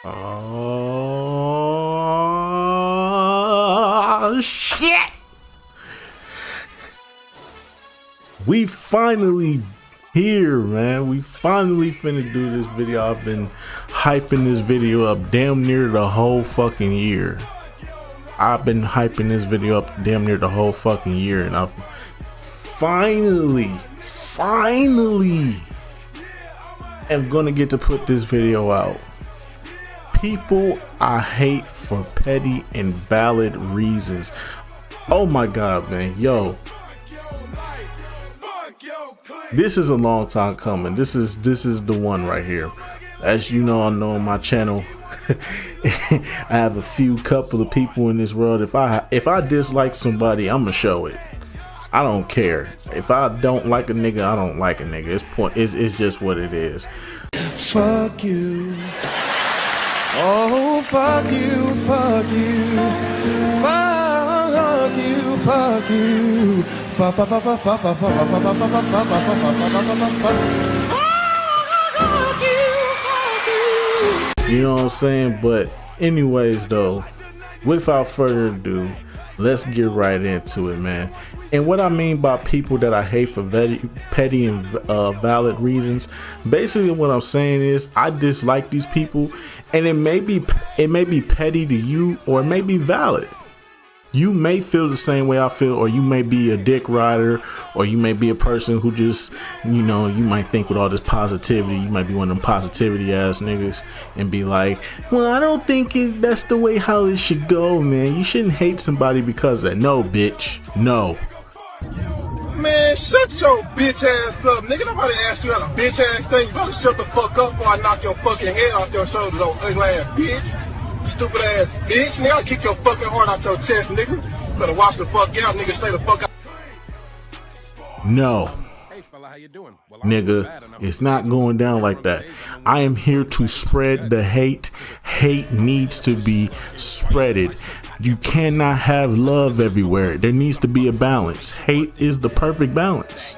Oh shit! We finally here, man. We finally finna do this video. I've been hyping this video up damn near the whole fucking year. I've been hyping this video up damn near the whole fucking year, and I've finally am gonna get to put this video out. People I hate for petty and valid reasons. Oh my god, man. Yo, this is a long time coming. This is the one right here. As you know, I know on my channel I have a couple of people in this world. If I dislike somebody, I'm gonna show it. I don't care. If I don't like a nigga, I don't like a nigga. It's just what it is. Fuck you. Oh, fuck you, fuck you. Fuck you, fuck you. Fuck you. You know what I'm saying? But anyways, though, without further ado, let's get right into it, man. And what I mean by people that I hate for petty and valid reasons, basically what I'm saying is I dislike these people, and it may be petty to you, or it may be valid. You may feel the same way I feel, or you may be a dick rider, or you may be a person who just, you know, you might think with all this positivity, you might be one of them positivity ass niggas and be like, well, I don't think that's the way how it should go, man. You shouldn't hate somebody because of that. No, bitch. No. Man, shut your bitch ass up, nigga. Nobody asked you that a bitch ass thing. You better shut the fuck up before I knock your fucking head off your shoulders, old ugly ass bitch. Stupid ass bitch, nigga. I'll kick your fucking heart out your chest, nigga. Better watch the fuck out, nigga. Stay the fuck out. No. Nigga, it's not going down like that. I am here to spread the hate. Hate needs to be spreaded. You cannot have love everywhere. There needs to be a balance. Hate is the perfect balance.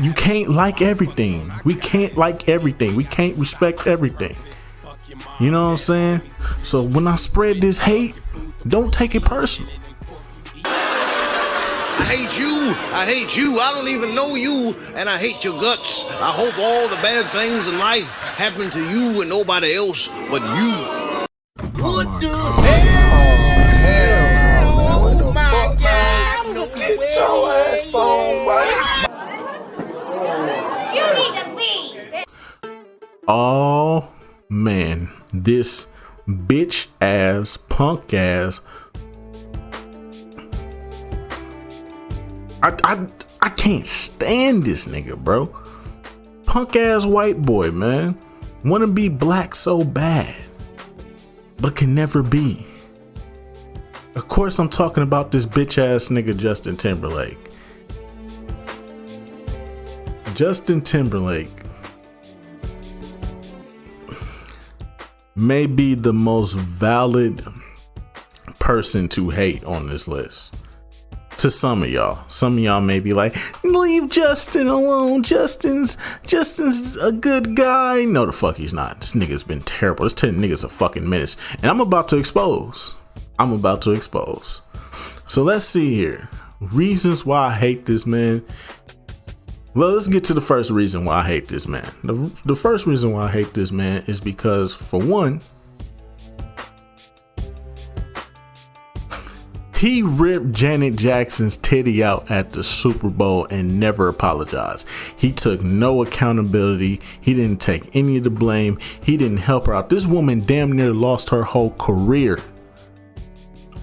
You can't like everything. We can't like everything. We can't respect everything. You know what I'm saying? So when I spread this hate, don't take it personal. I hate you. I hate you. I don't even know you, and I hate your guts. I hope all the bad things in life happen to you and nobody else but you. What the hell? Oh my God! Get your ass on, right? You need to leave. Oh man, this bitch ass, punk ass. I can't stand this nigga, bro. Punk ass white boy, man. Wanna be black so bad, but can never be. Of course, I'm talking about this bitch ass nigga Justin Timberlake. Justin Timberlake may be the most valid person to hate on this list. To some of y'all may be like, leave Justin alone. Justin's a good guy. No, the fuck he's not. This nigga's been terrible. This nigga's a fucking menace, and I'm about to expose. So let's see here. Reasons why I hate this man. Well, let's get to the first reason why I hate this man. The first reason why I hate this man is because, for one, he ripped Janet Jackson's titty out at the Super Bowl and never apologized. He took no accountability. He didn't take any of the blame. He didn't help her out. This woman damn near lost her whole career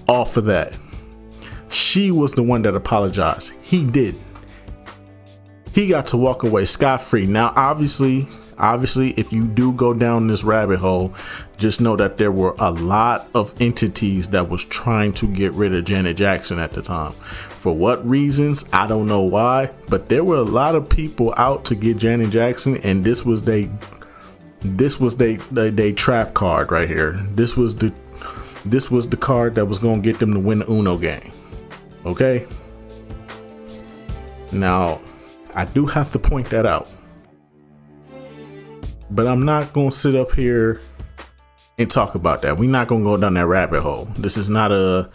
off of that. She was the one that apologized. He didn't. He got to walk away scot-free. Now, obviously, if you do go down this rabbit hole, just know that there were a lot of entities that was trying to get rid of Janet Jackson at the time. For what reasons? I don't know why, but there were a lot of people out to get Janet Jackson, and this was they trap card right here. This was the card that was going to get them to win the Uno game. Okay? Now, I do have to point that out. But I'm not going to sit up here and talk about that. We're not gonna go down that rabbit hole. This is not a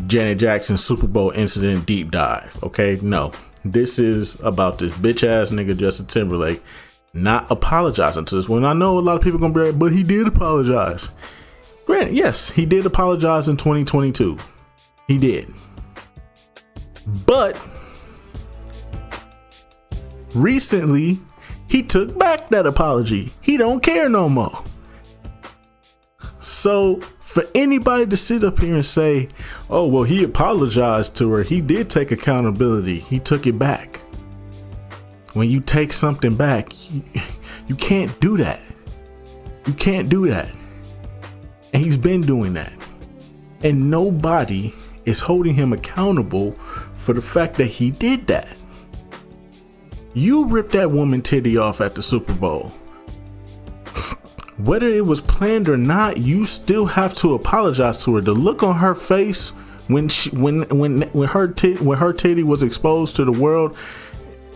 Janet Jackson Super Bowl incident deep dive. Okay, no, this is about this bitch ass nigga Justin Timberlake not apologizing to this one. I know a lot of people gonna be like, but he did apologize. Granted, yes, he did apologize in 2022. He did. But recently, he took back that apology. He don't care no more. So for anybody to sit up here and say, oh, well, he apologized to her. He did take accountability. He took it back. When you take something back, you can't do that. You can't do that. And he's been doing that. And nobody is holding him accountable for the fact that he did that. You ripped that woman titty off at the Super Bowl. Whether it was planned or not, you still have to apologize to her. The look on her face when her titty was exposed to the world,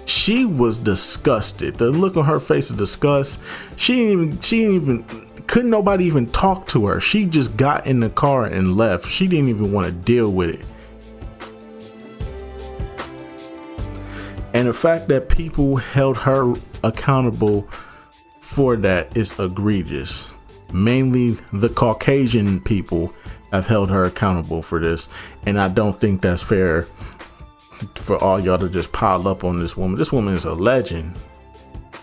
she was disgusted. The look on her face of disgust. Couldn't nobody even talk to her. She just got in the car and left. She didn't even want to deal with it. And the fact that people held her accountable for that is egregious. Mainly the Caucasian people have held her accountable for this. And I don't think that's fair for all y'all to just pile up on this woman. This woman is a legend.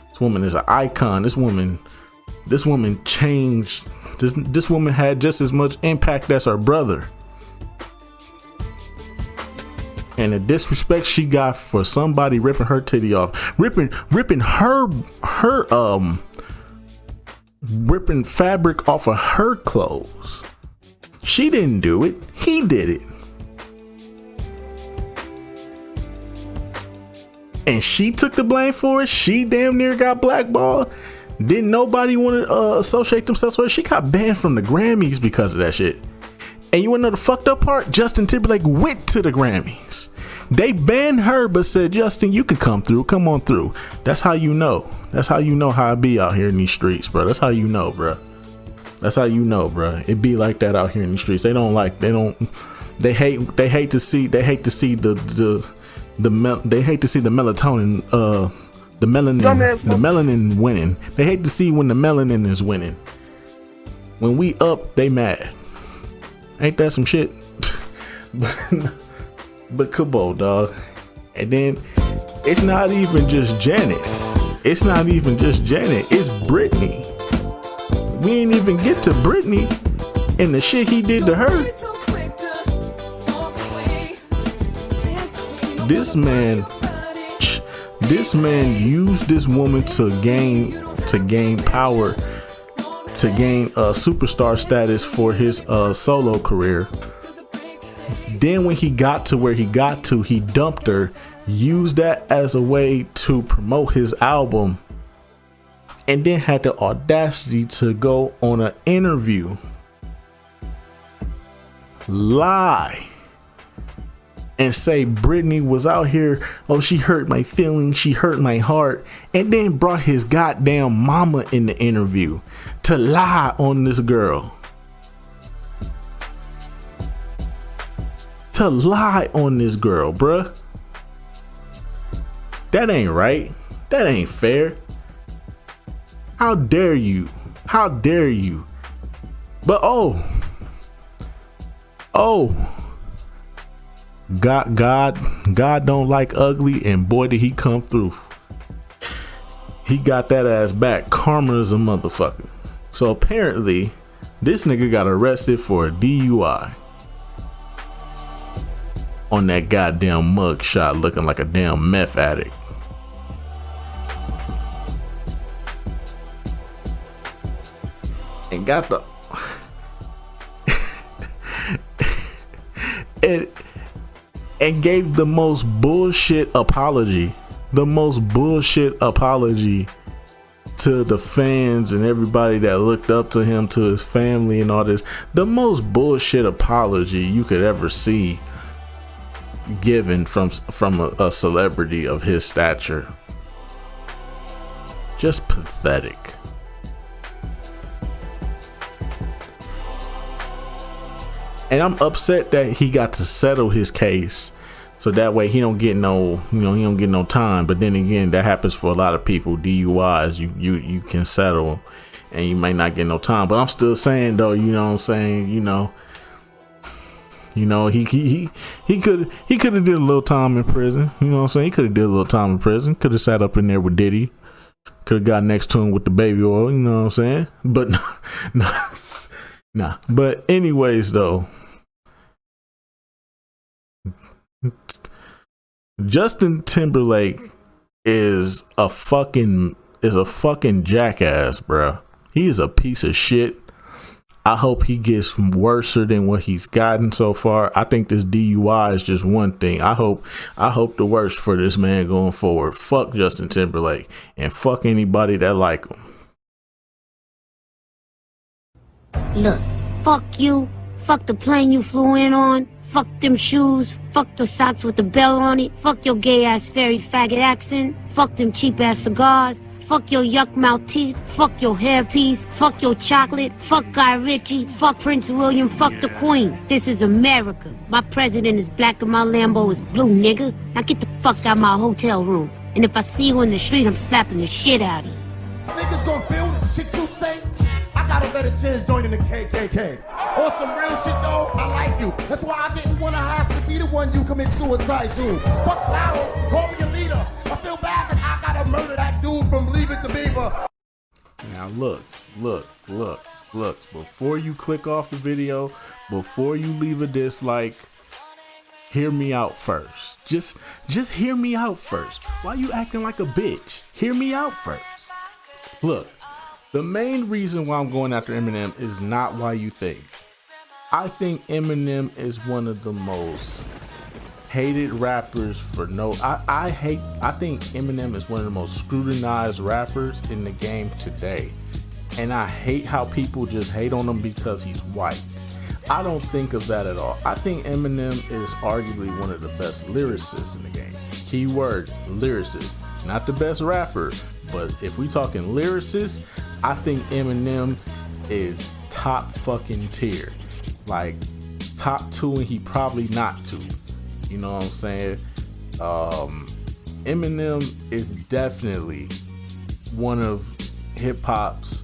This woman is an icon. This woman changed. This woman had just as much impact as her brother. And the disrespect she got for somebody ripping her titty off, ripping fabric off of her clothes. She didn't do it. He did it. And she took the blame for it. She damn near got blackballed. Didn't nobody want to associate themselves with her. She got banned from the Grammys because of that shit. And you want to know the fucked up part? Justin Timberlake went to the Grammys. They banned her, but said, Justin, you could come through. Come on through. That's how you know. That's how you know how I be out here in these streets, bro. That's how you know, bro. That's how you know, bro. It be like that out here in the streets. They hate to see the melatonin, the melanin winning. They hate to see when the melanin is winning. When we up, they mad. Ain't that some shit? But come on, dog. And then it's not even just Janet. It's Britney. We ain't even get to Britney and the shit he did to her. This man used this woman to gain power, to gain superstar status for his solo career. Then when he got to where he got to, he dumped her, used that as a way to promote his album, and then had the audacity to go on an interview, lie, and say Britney was out here, oh, she hurt my feelings, she hurt my heart, and then brought his goddamn mama in the interview to lie on this girl. To lie on this girl, bruh. That ain't right. That ain't fair. How dare you? How dare you? But oh, God don't like ugly, and boy did he come through. He got that ass back. Karma is a motherfucker. So apparently, this nigga got arrested for a DUI on that goddamn mug shot, looking like a damn meth addict. And got the and gave the most bullshit apology to the fans and everybody that looked up to him, to his family and all this. The most bullshit apology you could ever see given from a celebrity of his stature. Just pathetic. And I'm upset that he got to settle his case, so that way he don't get no, he don't get no time. But then again, that happens for a lot of people. DUIs, you can settle, and you may not get no time. But I'm still saying though, you know what I'm saying, he could have did a little time in prison. You know what I'm saying? He could have did a little time in prison. Could have sat up in there with Diddy. Could have got next to him with the baby oil. You know what I'm saying? But nah. But anyways, though, Justin Timberlake is a fucking jackass, bro. He is a piece of shit. I hope he gets worse than what he's gotten so far. I think this DUI is just one thing. I hope the worst for this man going forward. Fuck Justin Timberlake and fuck anybody that like him. Look, fuck you. Fuck the plane you flew in on. Fuck them shoes. Fuck those socks with the bell on it. Fuck your gay ass fairy faggot accent. Fuck them cheap ass cigars. Fuck your yuck mouth teeth. Fuck your hairpiece. Fuck your chocolate. Fuck Guy Ritchie. Fuck Prince William. Fuck the Queen. This is America. My president is black and my Lambo is blue, nigga. Now get the fuck out of my hotel room. And if I see you in the street, I'm slapping the shit out of you. Niggas gonna feel the shit you say? I got a better chance joining the KKK. On some real shit though, I like you. That's why I didn't wanna have to be the one you commit suicide to. Fuck Larry, call me a leader. I feel bad that I gotta murder that dude from Leave It to Beaver. Now look. Before you click off the video, before you leave a dislike, hear me out first. Just hear me out first. Why you acting like a bitch? Hear me out first. Look, the main reason why I'm going after Eminem is not why you think. I think Eminem is one of the most hated rappers for no. I think Eminem is one of the most scrutinized rappers in the game today. And I hate how people just hate on him because he's white. I don't think of that at all. I think Eminem is arguably one of the best lyricists in the game. Keyword, lyricist. Not the best rapper, but if we talking lyricist, I think Eminem is top fucking tier. Like top 2, and he probably not 2. You know what I'm saying? Eminem is definitely one of hip hop's.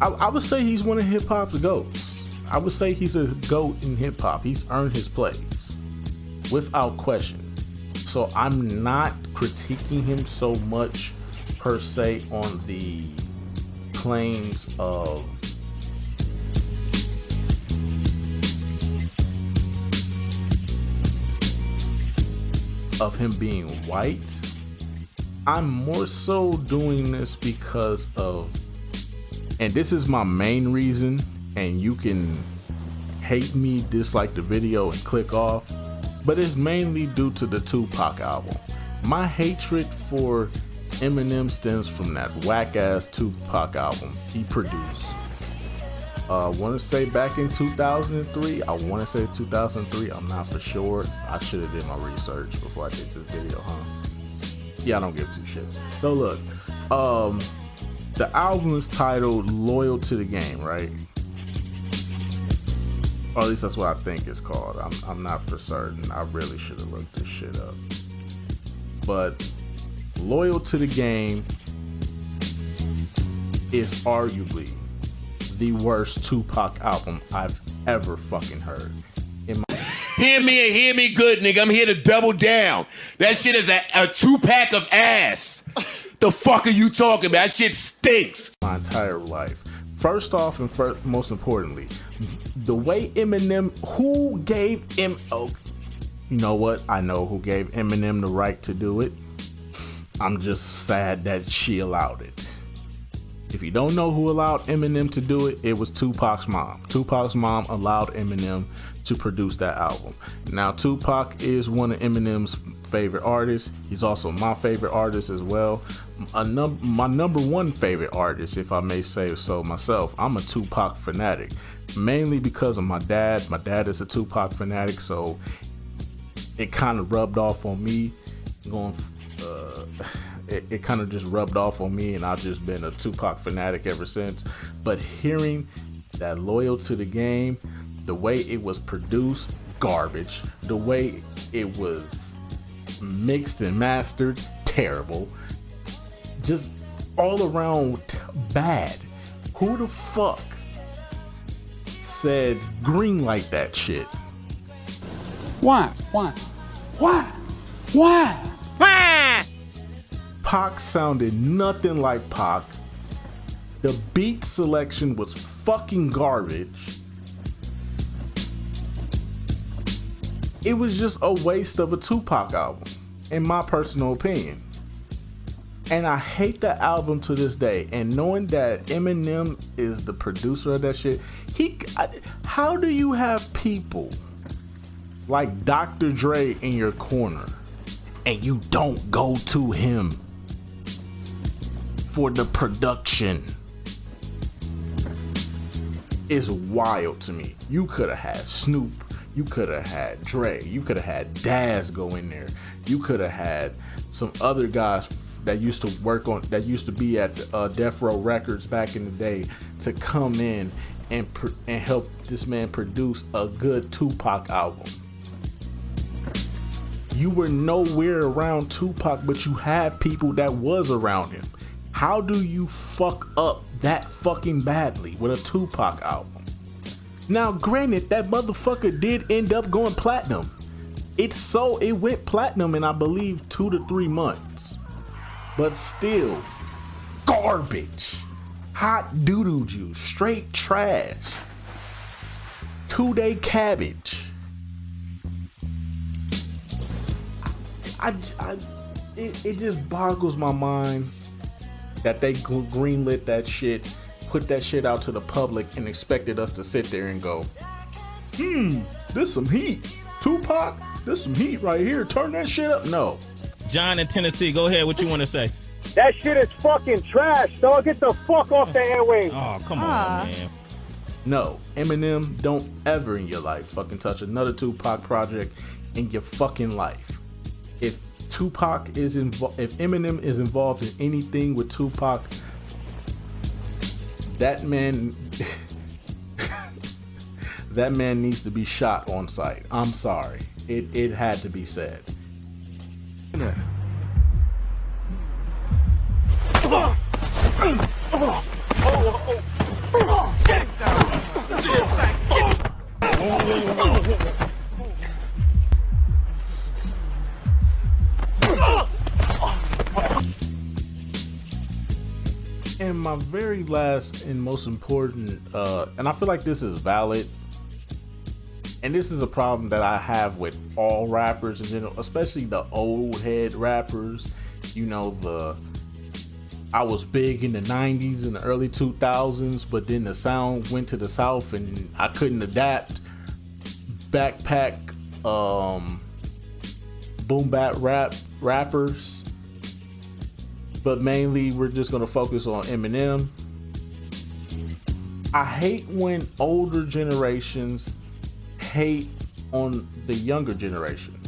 I would say he's one of hip hop's goats. I would say he's a goat in hip hop. He's earned his place without question. So I'm not critiquing him so much per se on the claims of him being white. I'm more so doing this because of, and this is my main reason, and you can hate me, dislike the video, and click off, but it's mainly due to the Tupac album. My hatred for Eminem stems from that whack-ass Tupac album he produced. I want to say back in 2003. I want to say it's 2003. I'm not for sure. I should have did my research before I did this video, huh? Yeah, I don't give two shits. So look, the album is titled Loyal to the Game, right? Or at least that's what I think it's called. I'm not for certain. I really should have looked this shit up. But Loyal to the Game is arguably the worst Tupac album I've ever fucking heard. Hear me and hear me good, nigga. I'm here to double down. That shit is a 2-pack of ass. The fuck are you talking about? That shit stinks. My entire life. First off and most importantly, the way Eminem, who gave him, oh, you know what? I know who gave Eminem the right to do it. I'm just sad that she allowed it. If you don't know who allowed Eminem to do it, it was Tupac's mom. Tupac's mom allowed Eminem to produce that album. Now, Tupac is one of Eminem's favorite artists. He's also my favorite artist as well. My number one favorite artist, if I may say so myself. I'm a Tupac fanatic, mainly because of my dad. My dad is a Tupac fanatic, so it kind of rubbed off on me. It kind of just rubbed off on me, and I've just been a Tupac fanatic ever since. But hearing that Loyal to the Game, The way it was produced, garbage. The way it was mixed and mastered, terrible. Just all around bad. Who the fuck said green light that shit? Why? Pac sounded nothing like Pac. The beat selection was fucking garbage. It was just a waste of a Tupac album, in my personal opinion. And I hate the album to this day. And knowing that Eminem is the producer of that shit, how do you have people like Dr. Dre in your corner and you don't go to him for the production? It's wild to me. You could have had Snoop, you could have had Dre, you could have had Daz go in there, you could have had some other guys that used to be at Death Row Records back in the day to come in and help this man produce a good Tupac album. You were nowhere around Tupac, but you have people that was around him. How do you fuck up that fucking badly with a Tupac album? Now, granted, that motherfucker did end up going platinum. It went platinum in, I believe, 2 to 3 months. But still, garbage. Hot doo-doo juice. Straight trash. 2-day cabbage. It just boggles my mind that they greenlit that shit, put that shit out to the public, and expected us to sit there and go, this some heat. Tupac, this some heat right here. Turn that shit up. No. John in Tennessee, go ahead. What you want to say? That shit is fucking trash, dog. Get the fuck off the airwaves. Oh, come on, man. No, Eminem, don't ever in your life fucking touch another Tupac project in your fucking life. If Eminem is involved in anything with Tupac, that man that man needs to be shot on sight. I'm sorry. It had to be said. And my very last and most important, and I feel like this is valid, and this is a problem that I have with all rappers in general, especially the old head rappers. You know, I was big in the 90s and the early 2000s, but then the sound went to the South and I couldn't adapt. Backpack, boom bap rappers. But mainly we're just gonna focus on Eminem. I hate when older generations hate on the younger generation.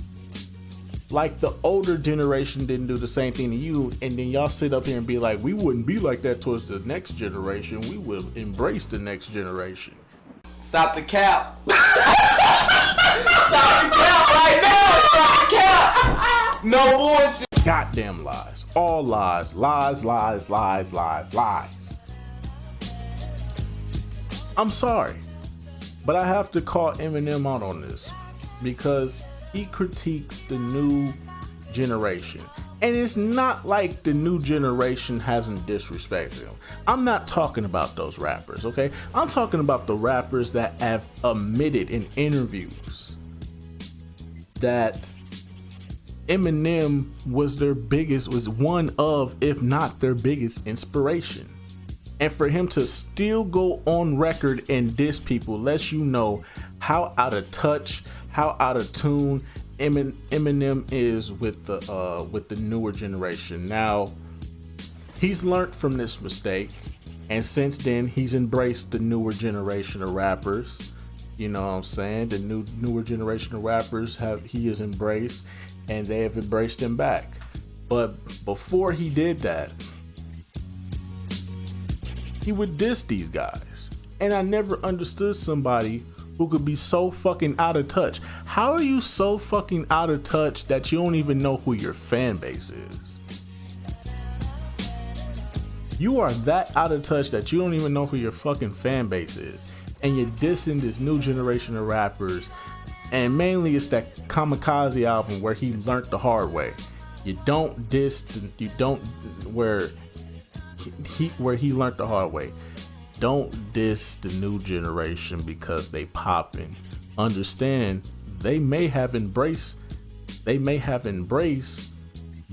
Like the older generation didn't do the same thing to you, and then y'all sit up here and be like, we wouldn't be like that towards the next generation. We would embrace the next generation. Stop the cap. Stop the cap right now. Stop the cap. No bullshit. Goddamn lies. All lies. Lies, lies, lies, lies, lies. I'm sorry, but I have to call Eminem out on this because he critiques the new generation. And it's not like the new generation hasn't disrespected him. I'm not talking about those rappers, okay? I'm talking about the rappers that have admitted in interviews that Eminem was one of, if not their biggest inspiration. And for him to still go on record and diss people lets you know how out of touch, how out of tune Eminem is with the newer generation. Now, he's learned from this mistake, and since then he's embraced the newer generation of rappers. You know what I'm saying? The newer generation of rappers he has embraced, and they have embraced him back. But before he did that, he would diss these guys. And I never understood somebody who could be so fucking out of touch. How are you so fucking out of touch that you don't even know who your fan base is? You are that out of touch that you don't even know who your fucking fan base is. And you're dissing this new generation of rappers. And mainly it's that Kamikaze album where he learned the hard way. You don't diss, where he learned the hard way. Don't diss the new generation because they popping. Understand, they may have embraced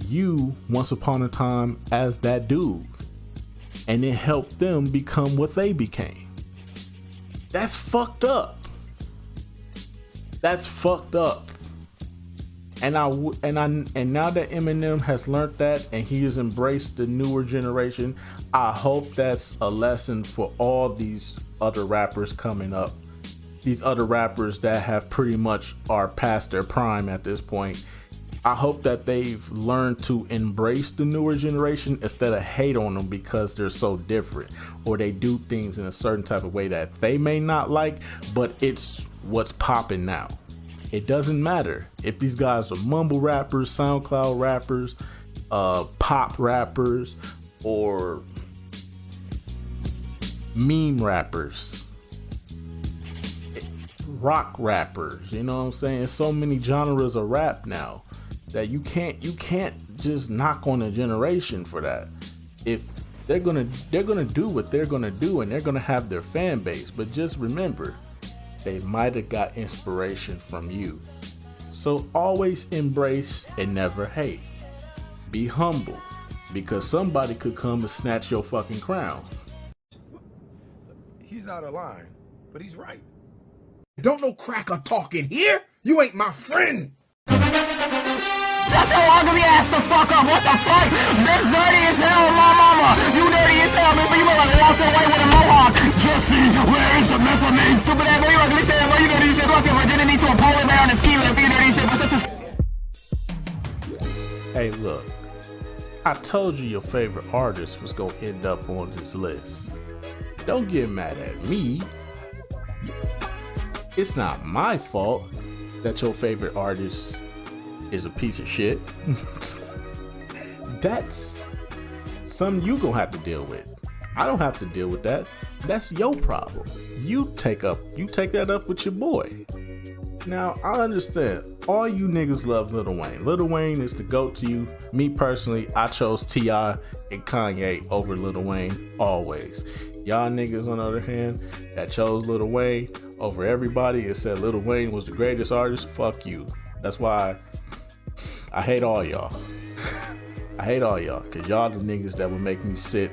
you once upon a time as that dude. And it helped them become what they became. That's fucked up. That's fucked up. And now that Eminem has learned that and he has embraced the newer generation, I hope that's a lesson for all these other rappers coming up. These other rappers that have pretty much are past their prime at this point. I hope that they've learned to embrace the newer generation instead of hate on them because they're so different or they do things in a certain type of way that they may not like, but it's what's popping now. It doesn't matter if these guys are mumble rappers, SoundCloud rappers, pop rappers, or meme rappers, rock rappers. You know what I'm saying? So many genres of rap now that you can't just knock on a generation for that. If they're gonna do what they're gonna do and they're gonna have their fan base, but just remember, they might have got inspiration from you. So always embrace and never hate. Be humble, because somebody could come and snatch your fucking crown. He's out of line, but he's right. Don't no cracker talk in here. You ain't my friend. Shut your ugly ass the fuck up, what the fuck? Bitch dirty as hell, my mama. You dirty as hell, bitch, but you look like walk away with a mohawk. Jesse, where is the methamphetamine? Stupid ass, boy, you ugly as hell, boy, you dirty as shit. Lost your virginity to a polar bear on a ski lift, you dirty as shit, boy, such a... Hey, look. I told you your favorite artist was gonna end up on this list. Don't get mad at me. It's not my fault that your favorite artist is a piece of shit. That's something you gonna have to deal with. I don't have to deal with that. That's your problem. You take that up with your boy. Now, I understand. All you niggas love Lil Wayne. Lil Wayne is the GOAT to you. Me personally, I chose T.I. and Kanye over Lil Wayne always. Y'all niggas, on the other hand, that chose Lil Wayne over everybody and said Lil Wayne was the greatest artist, fuck you. That's why I hate all y'all. I hate all y'all, because y'all the niggas that would make me sit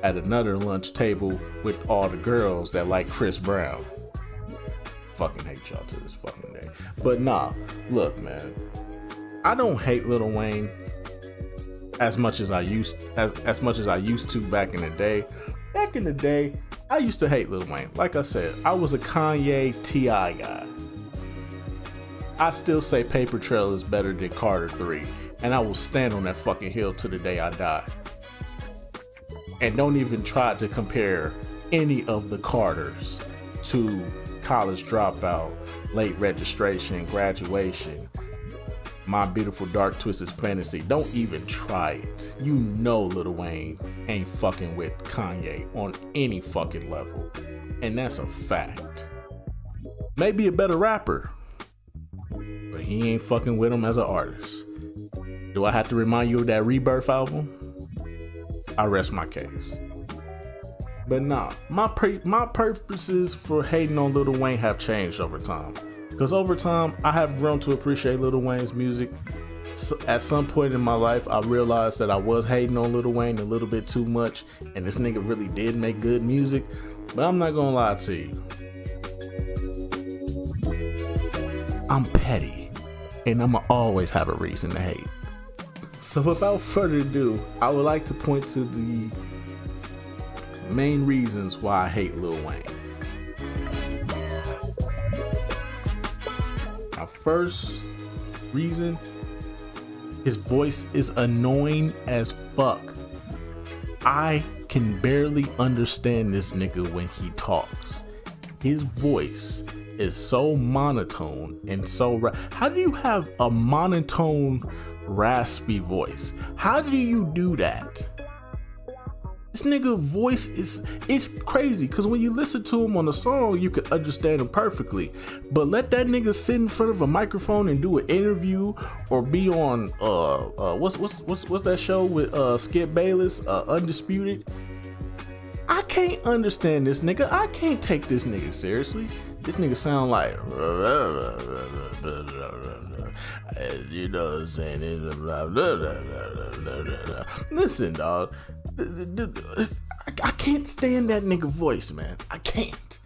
at another lunch table with all the girls that like Chris Brown. Fucking hate y'all to this fucking day. But nah, look, man, I don't hate Lil Wayne as much as I used to back in the day. Back in the day, I used to hate Lil Wayne. Like I said, I was a Kanye T.I. guy. I still say Paper Trail is better than Carter 3, and I will stand on that fucking hill to the day I die. And don't even try to compare any of the Carters to College Dropout, Late Registration, Graduation, My Beautiful Dark Twisted Fantasy. Don't even try it. You know Lil Wayne ain't fucking with Kanye on any fucking level. And that's a fact. Maybe a better rapper, but he ain't fucking with him as an artist. Do I have to remind you of that Rebirth album? I rest my case. But nah, my purposes for hating on Lil Wayne have changed over time. Because over time, I have grown to appreciate Lil Wayne's music. So at some point in my life, I realized that I was hating on Lil Wayne a little bit too much, and this nigga really did make good music. But I'm not gonna lie to you. I'm petty, and I'ma always have a reason to hate. So without further ado, I would like to point to the main reasons why I hate Lil Wayne. Now, first reason, his voice is annoying as fuck. I can barely understand this nigga when he talks. His voice is so monotone and so how do you have a monotone, raspy voice? How do you do that? This nigga voice it's crazy, because when you listen to him on a song, you can understand him perfectly. But let that nigga sit in front of a microphone and do an interview or be on what's that show with Skip Bayless, Undisputed? I can't understand this nigga. I can't take this nigga seriously. This nigga sound like you know what I'm saying? Listen, dog. I can't stand that nigga voice, man. I can't.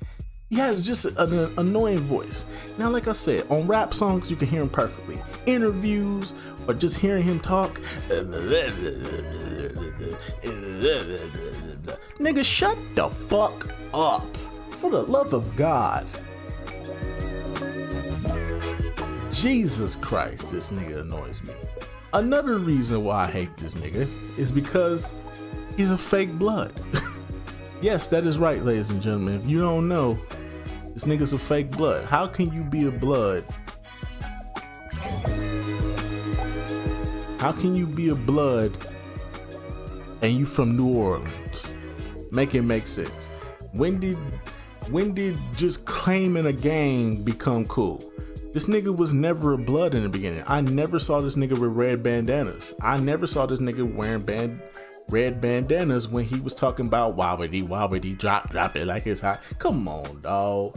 He has just an annoying voice. Now, like I said, on rap songs, you can hear him perfectly. Interviews or just hearing him talk. Nigga, shut the fuck up. For the love of God. Jesus Christ, this nigga annoys me. Another reason why I hate this nigga is because he's a fake blood. Yes, that is right, ladies and gentlemen. If you don't know, this nigga's a fake blood. How can you be a blood? How can you be a blood and you from New Orleans? Make it make sense. When did just claiming a gang become cool? This nigga was never a blood in the beginning. I never saw this nigga with red bandanas. I never saw this nigga wearing red bandanas when he was talking about wobbity drop it like it's hot. Come on, dog.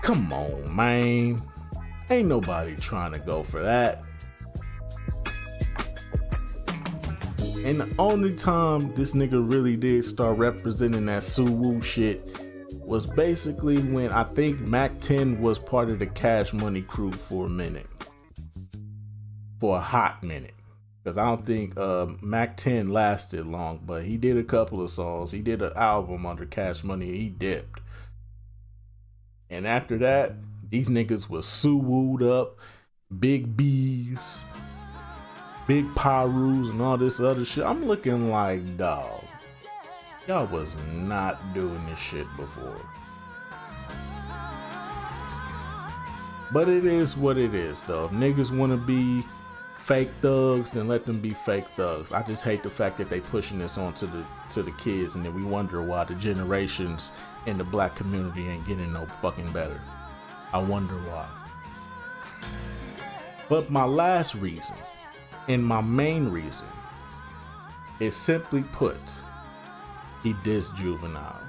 Come on, man. Ain't nobody trying to go for that. And the only time this nigga really did start representing that Suwoo shit was basically when I think Mac 10 was part of the Cash Money crew for a minute. For a hot minute. Because I don't think Mac 10 lasted long, but he did a couple of songs. He did an album under Cash Money and he dipped. And after that, these niggas was Suwooed up, Big B's, Big Pyrus, and all this other shit. I'm looking like, dog, y'all was not doing this shit before. But it is what it is, though. If niggas want to be fake thugs, then let them be fake thugs. I just hate the fact that they pushing this on to the kids, and then we wonder why the generations in the black community ain't getting no fucking better. I wonder why. But my last reason, and my main reason, is simply put, he dissed Juvenile.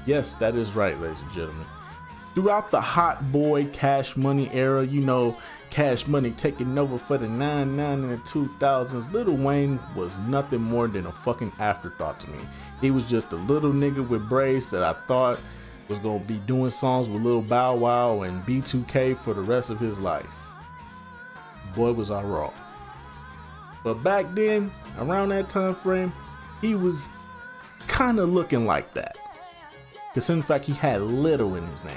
Yes, that is right, ladies and gentlemen. Throughout the Hot Boy Cash Money era, you know, Cash Money taking over for the 99 and the 2000s, Lil Wayne was nothing more than a fucking afterthought to me. He was just a little nigga with braids that I thought was gonna be doing songs with Lil Bow Wow and B2K for the rest of his life. Boy, was I wrong. But back then, around that time frame, he was kind of looking like that. Because in fact, he had little in his name.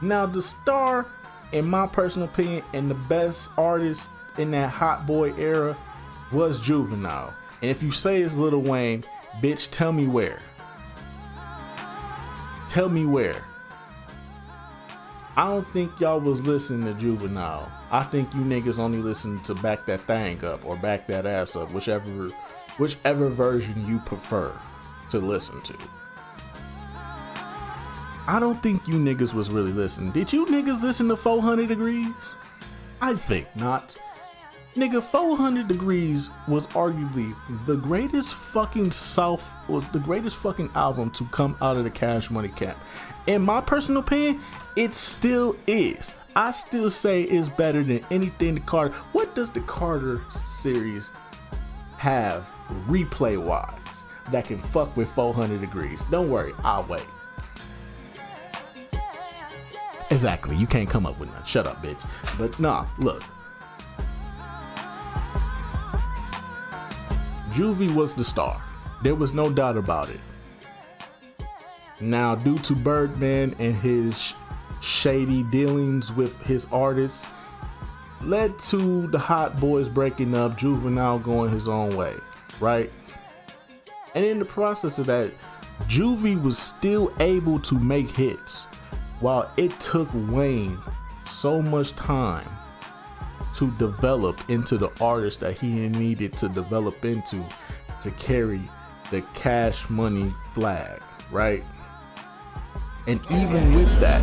Now, the star, in my personal opinion, and the best artist in that Hot Boy era was Juvenile. And if you say it's Lil Wayne, bitch, tell me where. Tell me where. I don't think y'all was listening to Juvenile. I think you niggas only listen to Back That Thing Up or Back That Ass Up, whichever version you prefer to listen to. I don't think you niggas was really listening. Did you niggas listen to 400 Degrees? I think not. Nigga, 400 Degrees was arguably the greatest fucking album to come out of the Cash Money camp. In my personal opinion, it still is. I still say it's better than anything the Carter. What does the Carter series have replay wise that can fuck with 400 Degrees? Don't worry, I'll wait. Exactly, you can't come up with none. Shut up, bitch. But nah, look. Juvie was the star. There was no doubt about it. Now, due to Birdman and his shady dealings with his artists, led to the Hot Boys breaking up, Juvenile going his own way, right? And in the process of that, Juvie was still able to make hits. while it took Wayne so much time to develop into the artist that he needed to develop into to carry the Cash Money flag, right? And even with that,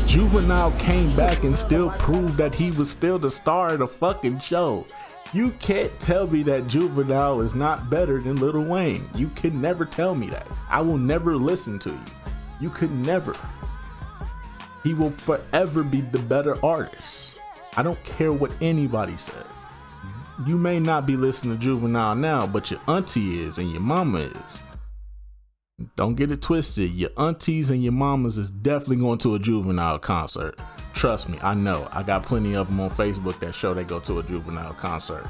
Juvenile came back and still proved that he was still the star of the fucking show. You can't tell me that Juvenile is not better than Lil Wayne. You can never tell me that. I will never listen to you. You could never. He will forever be the better artist. I don't care what anybody says. You may not be listening to Juvenile now, but your auntie is and your mama is. Don't get it twisted. Your aunties and your mamas is definitely going to a Juvenile concert. Trust me, I know. I got plenty of them on Facebook that show they go to a Juvenile concert.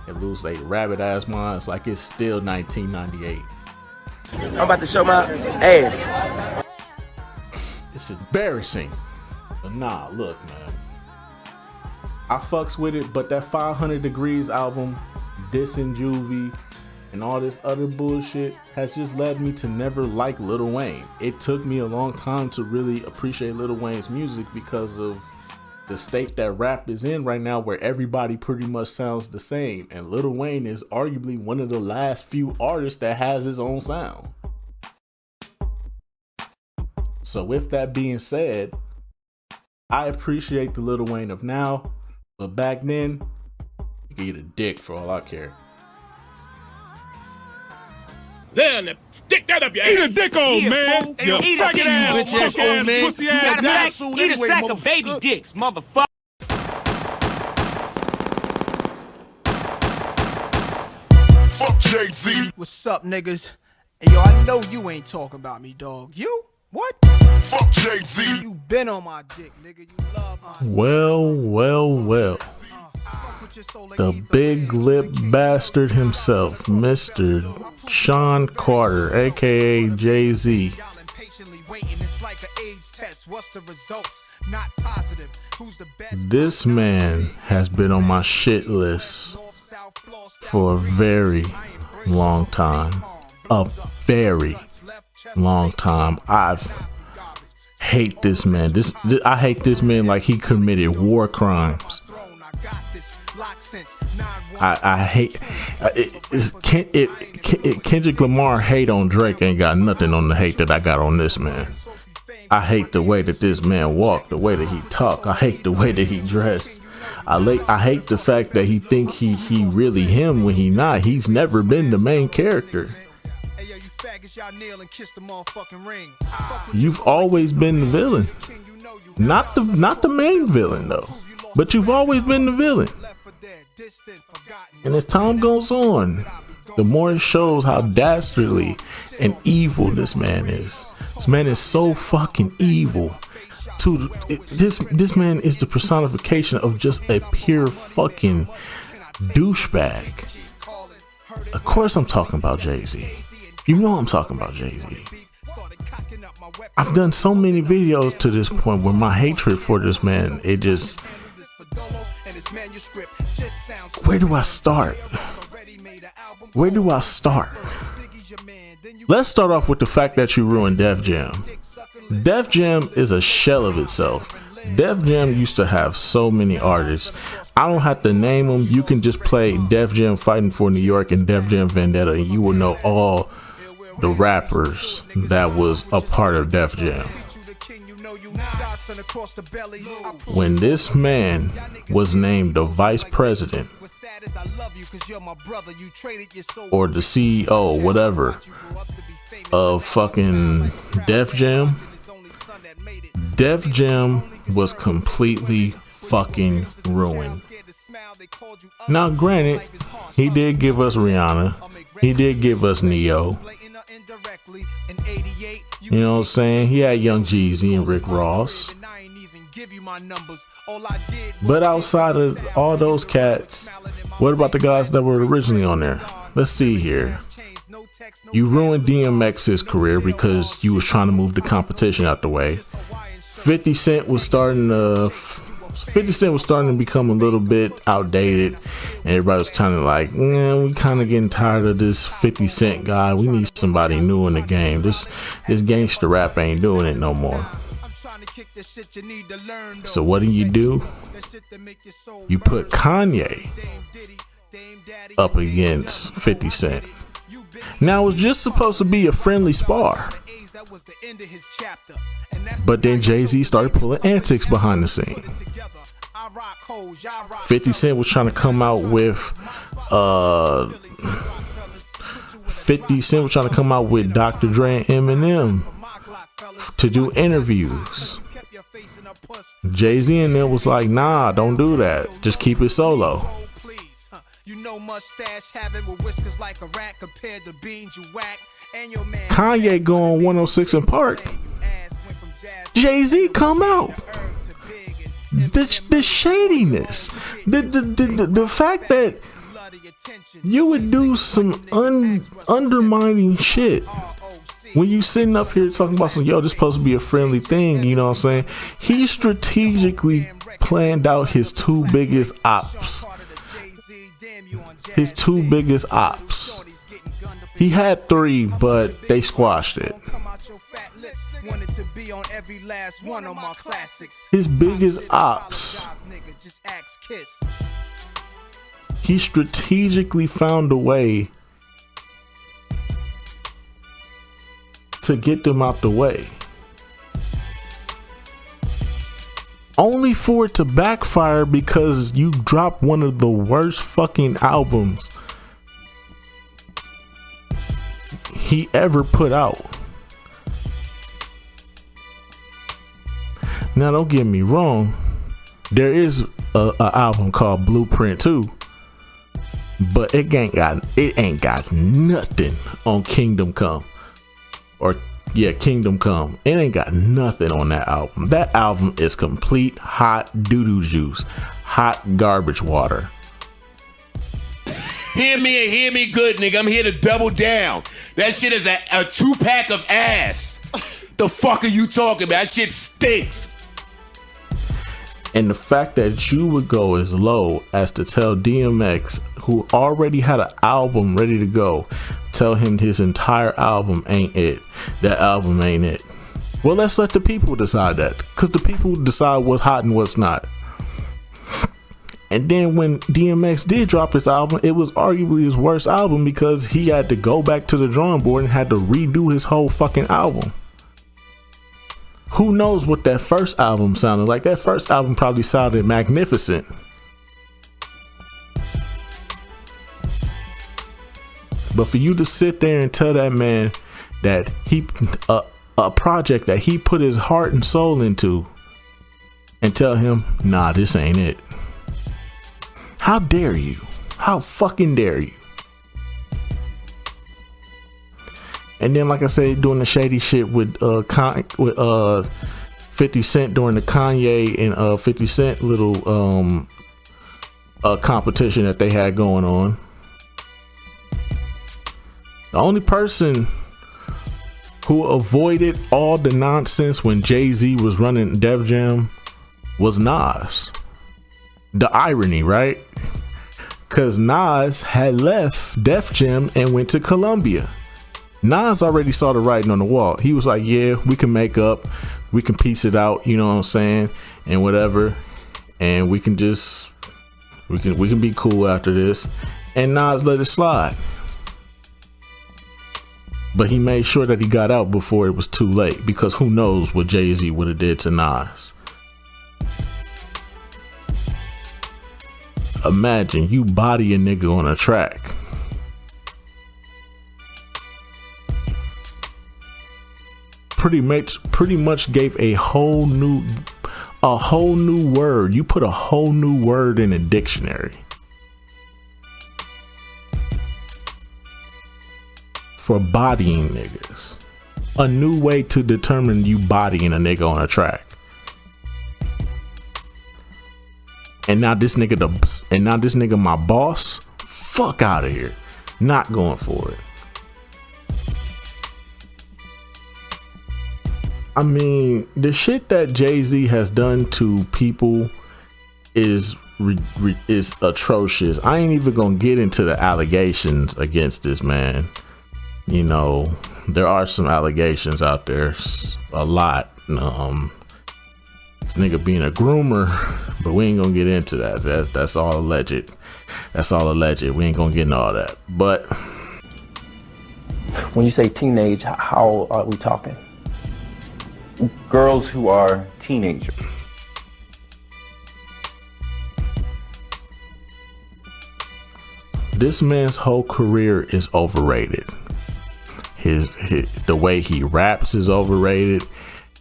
They lose their rabbit ass minds like it's still 1998. I'm about to show my ass. It's embarrassing. But nah, look, man. I fucks with it, but that 500 Degrees album, dissing Juvie, and all this other bullshit has just led me to never like Lil Wayne. It took me a long time to really appreciate Lil Wayne's music because of the state that rap is in right now, where everybody pretty much sounds the same. And Lil Wayne is arguably one of the last few artists that has his own sound. So with that being said, I appreciate the Lil Wayne of now, but back then, you could eat a dick for all I care. Then stick that up your ass. Eat a dick, old man. You fucking ass, bitch ass old man. You gotta die soon anyway, eat a sack of baby dicks, motherfucker. Fuck Jay-Z. What's up, niggas? Hey, yo, I know you ain't talking about me, dog. You? What? Fuck Jay-Z. You been on my dick, nigga. You love my Well. The big lip bastard himself, Mr. Sean Carter, aka Jay-Z. This man has been on my shit list for a very long time. A very long time. I hate this man. I hate this man like he committed war crimes. I hate Kendrick Lamar hate on Drake ain't got nothing on the hate that I got on this man. I hate the way that this man walked, the way that he talked. I hate the way that he dressed. I hate the fact that he think he really him when he not. He's never been the main character. You've always been the villain. Not the main villain though. But you've always been the villain. And as time goes on, the more it shows how dastardly and evil this man is. This man is so fucking evil. This man is the personification of just a pure fucking douchebag. Of course I'm talking about Jay-Z. You know I'm talking about Jay-Z. I've done so many videos to this point where my hatred for this man, it just... Where do I start? Let's start off with the fact that you ruined Def Jam. Def Jam is a shell of itself. Def Jam used to have so many artists. I don't have to name them. You can just play Def Jam Fighting for New York and Def Jam Vendetta and you will know all the rappers that was a part of Def Jam. When this man was named the vice president or the CEO, whatever, of fucking Def Jam, Def Jam was completely fucking ruined. Now granted, he did give us Rihanna, he did give us Neo. You know what I'm saying? He had Young Jeezy and Rick Ross. But outside of all those cats, what about the guys that were originally on there? Let's see here. You ruined DMX's career because you was trying to move the competition out the way. 50 Cent was starting to become a little bit outdated, and everybody was kind of like, we kind of getting tired of this 50 Cent guy. We need somebody new in the game. This gangster rap ain't doing it no more. So what do? You put Kanye up against 50 Cent. Now, it was just supposed to be a friendly spar, but then Jay-Z started pulling antics behind the scene. 50 Cent was trying to come out with 50 Cent was trying to come out with Dr. Dre and Eminem to do interviews. Jay-Z and them was like, nah, don't do that. Just keep it solo. Kanye go on 106 in Park. Jay-Z come out. The shadiness, the fact that you would do some undermining shit when you sitting up here talking about some, yo, this supposed to be a friendly thing, you know what I'm saying? He strategically planned out his two biggest ops. He had 3, but they squashed it. His biggest ops, he strategically found a way to get them out the way, only for it to backfire because you dropped one of the worst fucking albums he ever put out. Now, don't get me wrong, there is a album called Blueprint 2, but it ain't got nothing on Kingdom Come. Kingdom Come. It ain't got nothing on that album. That album is complete hot doo-doo juice, hot garbage water. Hear me and hear me good, nigga. I'm here to double down. That shit is a 2-pack of ass. The fuck are you talking about? That shit stinks. And the fact that you would go as low as to tell DMX, who already had an album ready to go, tell him his entire album ain't it. That album ain't it. Well, let's let the people decide that, because the people decide what's hot and what's not. And then when DMX did drop his album, it was arguably his worst album because he had to go back to the drawing board and had to redo his whole fucking album. Who knows what that first album sounded like? That first album probably sounded magnificent. But for you to sit there and tell that man that he a project that he put his heart and soul into, and tell him, nah, this ain't it. How dare you? How fucking dare you? And then, like I said, doing the shady shit with 50 Cent during the Kanye and 50 Cent little competition that they had going on. The only person who avoided all the nonsense when Jay-Z was running Def Jam was Nas. The irony, right? Because Nas had left Def Jam and went to Columbia. Nas already saw the writing on the wall. He was like, yeah, we can make up, we can piece it out, you know what I'm saying, and whatever, and we can just we can be cool after this. And Nas let it slide, but he made sure that he got out before it was too late, because who knows what Jay-Z would have did to Nas. Imagine you body a nigga on a track. Pretty much gave a whole new word. You put a whole new word in a dictionary for bodying niggas. A new way to determine you bodying a nigga on a track. And now this nigga my boss. Fuck out of here. Not going for it. I mean, the shit that Jay-Z has done to people is atrocious. I ain't even gonna get into the allegations against this man. You know, there are some allegations out there, a lot. This nigga being a groomer, but we ain't gonna get into that. That's all alleged. That's all alleged. We ain't gonna get into all that. But when you say teenage, how are we talking? Girls who are teenagers. This man's whole career is overrated. The way he raps is overrated.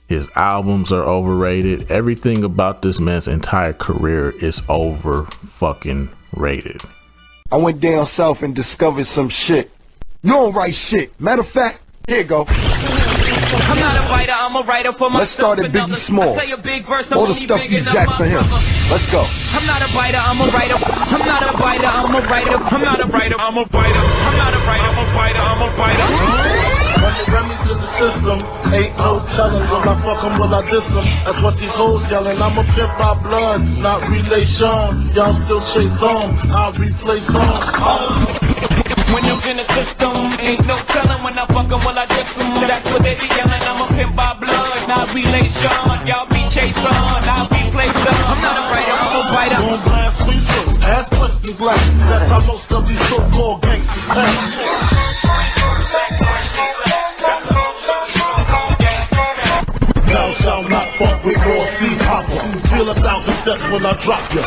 His albums are overrated. Everything about this man's entire career is over fucking rated. I went down south and discovered some shit. You don't write shit. Matter of fact, here you go. I'm not a writer, I'm a writer for myself. Let's start at Biggie Small. All the stuff you jacked for him. Let's go. I'm not a writer, I'm a writer. I'm not a writer, I'm a writer. I'm not a writer, I'm a writer. I'm not a writer, I'm a writer, I'm a writer. When the Remy's in the system, ain't no telling. Will I fuck 'em, will I diss 'em? That's what these hoes yelling. I'm a pimp by blood, not relation. Y'all still chase on, I'll replace on. When I'm in the system, ain't no telling when I fuck 'em, will I diss 'em? That's what they be yelling. I'm a pimp by blood, not relation. Y'all be chase on, I'll be placed on. I'm not a writer, I'm a writer. Boom, blast, freestyle, ass questions like that's how most of these so-called gangsters act. Thou shalt not fuck with raw seed popper. Feel 1,000 steps when I drop ya.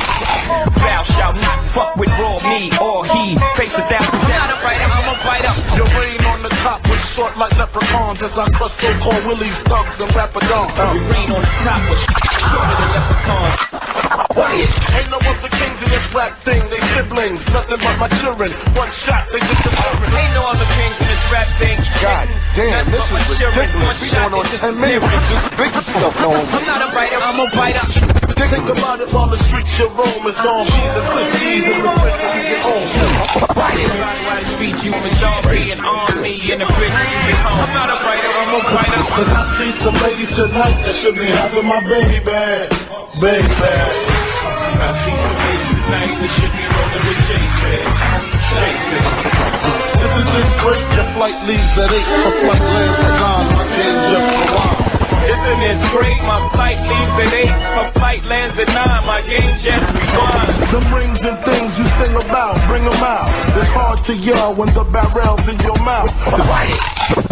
Thou shalt not fuck with raw me or he. Face 1,000. I'm not a writer, I'm a writer. Your reign on the top was short like leprechauns as I crush so-called willies, thugs, and rapadons. Your reign on the top was shorter than leprechauns. Ain't no other kings in this rap thing, they siblings, nothing but my children. One shot, they get the burden. Ain't no other kings in this rap thing. God damn, this is ridiculous. We going on 10 minutes with just bigger stuff going on. I'm not a writer, I'm a writer. Think about it on the streets you roam, it's on B's and Christies in the bridge when you get home. Why speech you was all being on me in the bridge when you get home. I'm not a writer, I'm a writer. Cause I see some ladies tonight that should be having my baby bag. Baby bag. I see some ladies tonight that should be rolling with Jason. Jason. Isn't this great? Your flight leaves at 8, my flight lands at 9, my game just arrived. Isn't this great? My flight leaves at 8, my flight lands at 9, my game just rewind. Them rings and things you sing about, bring them out. It's hard to yell when the barrel's in your mouth.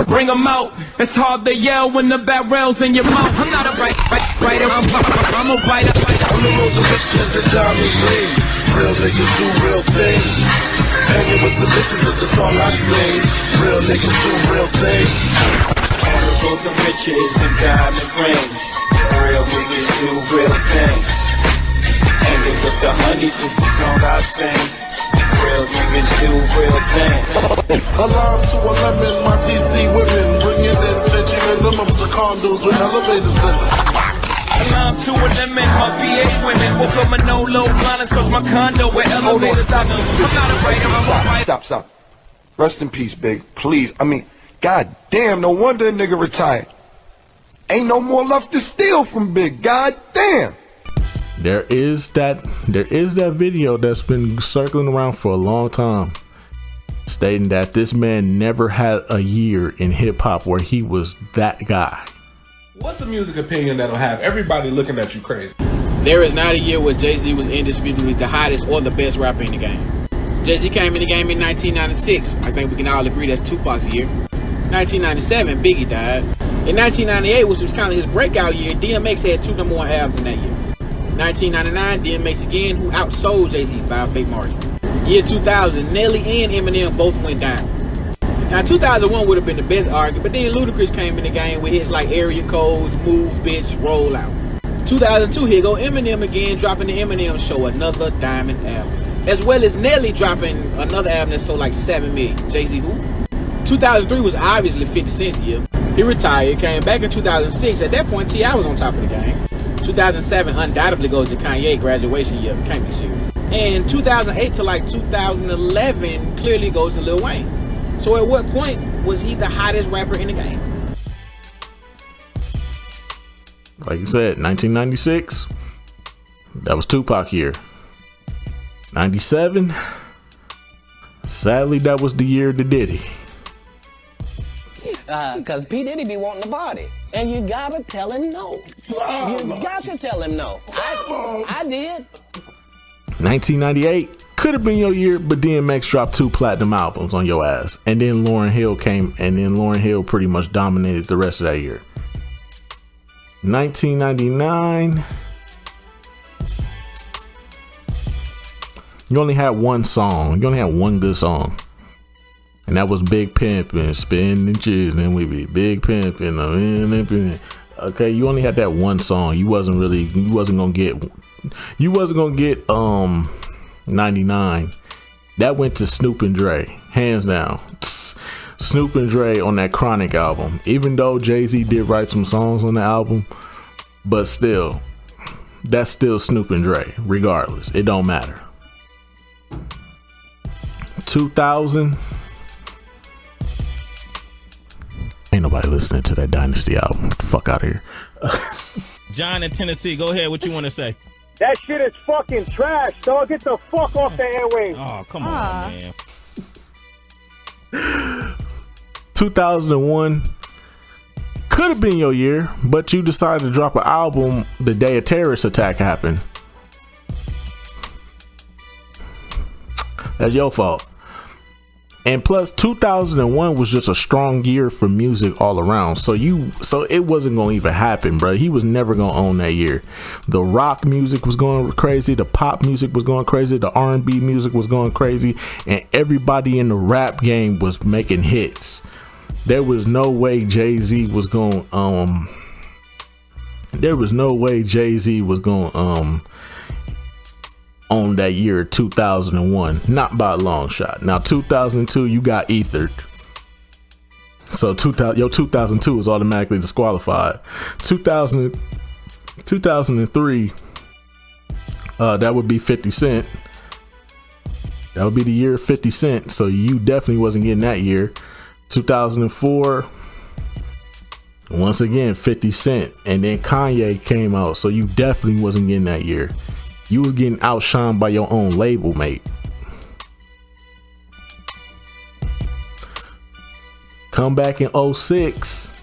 Bring them out. It's hard to yell when the barrel's in your mouth. I'm not a writer, I'm a writer. I'm the road to riches and diamond rings. Real niggas do real things. Hanging with the bitches is the song I sing. Real niggas do real things. All the riches and diamond rings. Real niggas do real things. Hanging with the honeys is the song I sing. Real niggas do real things. A lime to a lemon, my DC women. Bring it in, changing minimums to condos with elevators in them. A lime to a lemon, my VA women. Woke up with no low violence cause my condo with elevators in them. I'm not a writer, I'm a writer. Stop. Rest in peace, Big. Please. I mean, god damn, no wonder a nigga retired. Ain't no more left to steal from Big. God damn. There is that video that's been circling around for a long time, stating that this man never had a year in hip hop where he was that guy. What's a music opinion that'll have everybody looking at you crazy? There is not a year where Jay-Z was indisputably the hottest or the best rapper in the game. Jay-Z came in the game in 1996. I think we can all agree that's Tupac's year. 1997, Biggie died. In 1998, which was kind of his breakout year, DMX had 2 #1 albums in that year. 1999, DMX again, who outsold Jay-Z by a big margin. Year 2000, Nelly and Eminem both went down. Now 2001 would have been the best argument, but then Ludacris came in the game with hits like Area Codes, Move, Bitch, Roll Out. 2002, here go Eminem again, dropping the Eminem Show, another diamond album. As well as Nelly dropping another album that sold like 7 million. Jay-Z who? 2003 was obviously 50 Cent's year. He retired, came back in 2006. At that point, T.I. was on top of the game. 2007 undoubtedly goes to Kanye, graduation year, can't be serious. And 2008 to like 2011 clearly goes to Lil Wayne. So at what point was he the hottest rapper in the game? Like you said, 1996, that was Tupac year. 97, sadly that was the year to Diddy. Cause P. Diddy be wanting the body. And you gotta tell him no. You got to tell him no. I did. 1998 could have been your year, but DMX dropped 2 platinum albums on your ass. And then Lauryn Hill came, and then Lauryn Hill pretty much dominated the rest of that year. 1999, you only had one song. You only had one good song. And that was Big Pimpin', spinning cheese, and we be Big Pimpin'. Okay, you only had that one song. You wasn't gonna get 99. That went to Snoop and Dre, hands down. Snoop and Dre on that Chronic album. Even though Jay-Z did write some songs on the album, but still, that's still Snoop and Dre, regardless. It don't matter. 2000. Ain't nobody listening to that Dynasty album. Get the fuck out of here. John in Tennessee, go ahead. What you want to say? That shit is fucking trash, dog. Get the fuck off the airwaves. Oh, come on, man. 2001 could have been your year, but you decided to drop an album the day a terrorist attack happened. That's your fault. And plus 2001 was just a strong year for music all around. So it wasn't going to even happen, bro. He was never going to own that year. The rock music was going crazy. The pop music was going crazy. The R&B music was going crazy. And everybody in the rap game was making hits. There was no way Jay-Z was going own that year 2001, not by a long shot. Now 2002 you got ethered, so 2002 is automatically disqualified. 2003 that would be 50 Cent. That would be the year of 50 Cent, so you definitely wasn't getting that year. 2004, once again 50 Cent, and then Kanye came out, so you definitely wasn't getting that year. You was getting outshined by your own label mate. Come back in 06.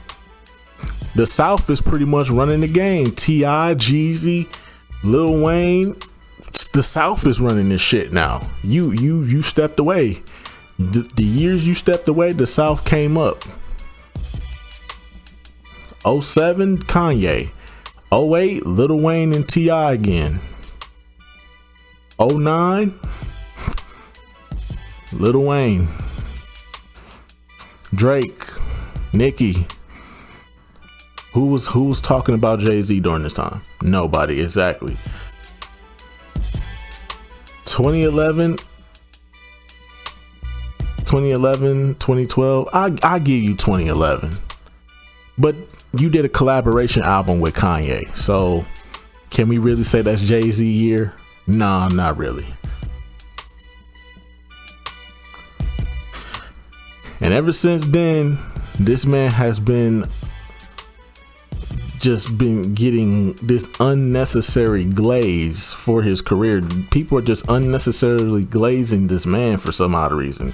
The South is pretty much running the game. T.I., Jeezy, Lil Wayne. The South is running this shit now. You stepped away. The years you stepped away, the South came up. 07, Kanye. 08, Lil Wayne and T.I. again. 09, Lil Wayne, Drake, Nicki. Who was talking about Jay-Z during this time? Nobody, exactly. 2011, 2012. I give you 2011, but you did a collaboration album with Kanye, so can we really say that's Jay-Z year? Nah, not really. And ever since then, this man has been getting this unnecessary glaze for his career. People are just unnecessarily glazing this man for some odd reason,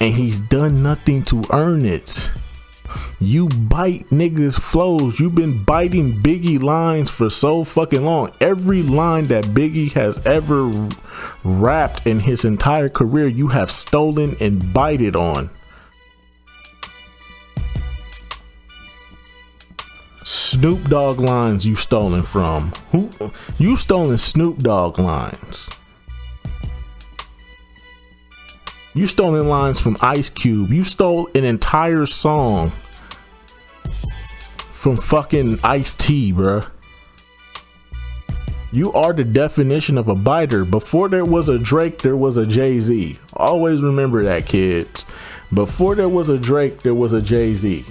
and he's done nothing to earn it. You bite niggas' flows. You've been biting Biggie lines for so fucking long. Every line that Biggie has ever rapped in his entire career, you have stolen and bited on. Snoop Dogg lines you stolen from. Who? You stolen Snoop Dogg lines. You stolen lines from Ice Cube. You stole an entire song from fucking Ice-T, bruh. You are the definition of a biter. Before there was a Drake, there was a Jay-Z. Always remember that, kids. Before there was a Drake, there was a Jay-Z.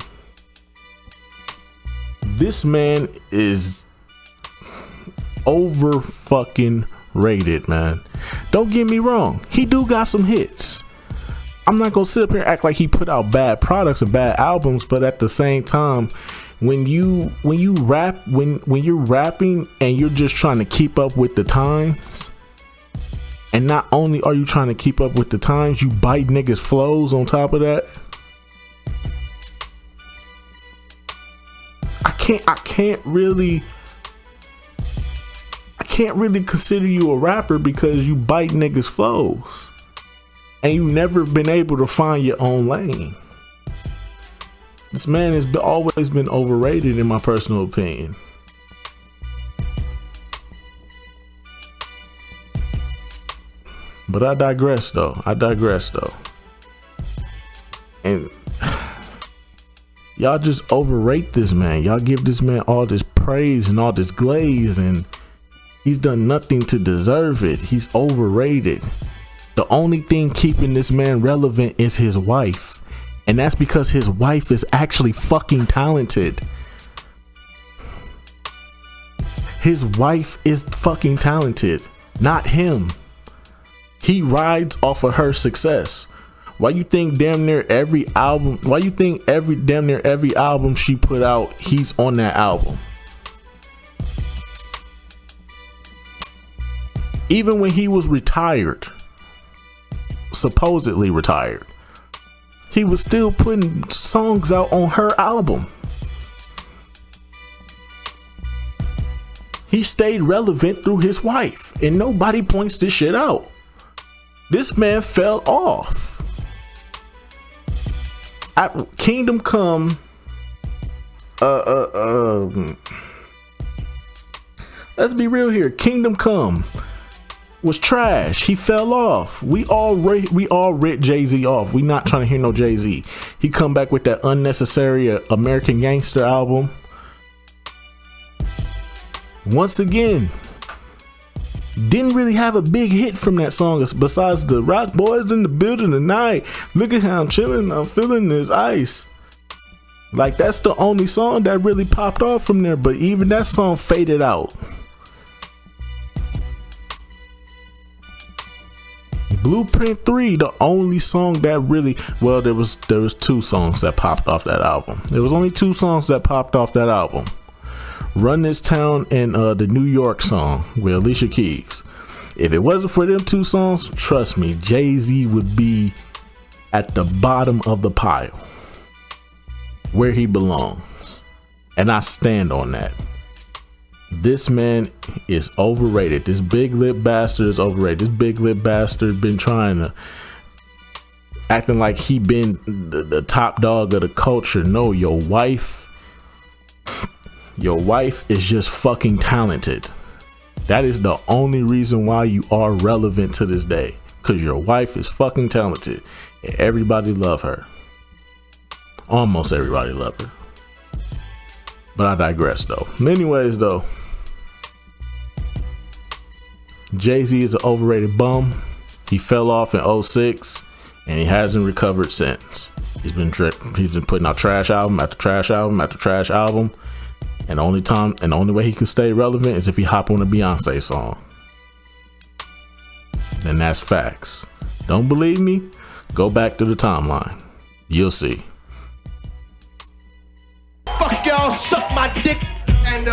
This man is over fucking rated, man. Don't get me wrong. He do got some hits. I'm not gonna sit up here and act like he put out bad products and bad albums, but at the same time, when you're rapping and you're just trying to keep up with the times, and not only are you trying to keep up with the times, you bite niggas' flows on top of that. I can't really consider you a rapper because you bite niggas' flows. And you never been able to find your own lane. This man has always been overrated in my personal opinion. But I digress though. And y'all just overrate this man. Y'all give this man all this praise and all this glaze, and he's done nothing to deserve it. He's overrated. The only thing keeping this man relevant is his wife. And that's because his wife is actually fucking talented. His wife is fucking talented, not him. He rides off of her success. Why you think damn near every album she put out, he's on that album? Even when he was retired, supposedly retired, he was still putting songs out on her album. He stayed relevant through his wife, and nobody points this shit out. This man fell off. At Kingdom Come, let's be real here. Kingdom Come was trash. He fell off. We all writ Jay-Z off. We not trying to hear no Jay-Z. He come back with that unnecessary American Gangster album. Once again, didn't really have a big hit from that song besides the Rock Boys in the building tonight. Look at how I'm chilling. I'm feeling this ice. Like, that's the only song that really popped off from there. But even that song faded out. Blueprint 3, the only song that really, well, there was 2 songs that popped off that album. There was only 2 songs that popped off that album. Run This Town and the New York song with Alicia Keys. If it wasn't for them 2 songs, trust me, Jay-Z would be at the bottom of the pile where he belongs. And I stand on that. This man is overrated. This big lip bastard is overrated. This big lip bastard been trying to acting like he been the top dog of the culture. No, your wife is just fucking talented. That is the only reason why you are relevant to this day, because your wife is fucking talented and everybody love her. Almost everybody love her. But I digress though. Anyways though, Jay-Z is an overrated bum. He fell off in 06 and he hasn't recovered since. He's been putting out trash album after trash album after trash album. And the only way he can stay relevant is if he hop on a Beyonce song. And that's facts. Don't believe me? Go back to the timeline. You'll see. Fuck y'all, suck my dick and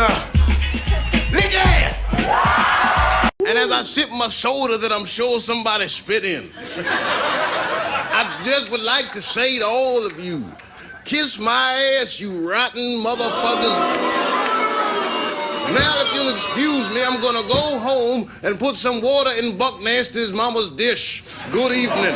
lick ass. And as I sip my soda that I'm sure somebody spit in, I just would like to say to all of you, kiss my ass, you rotten motherfuckers. Now, if you'll excuse me, I'm gonna go home and put some water in Buck Nasty's mama's dish. Good evening.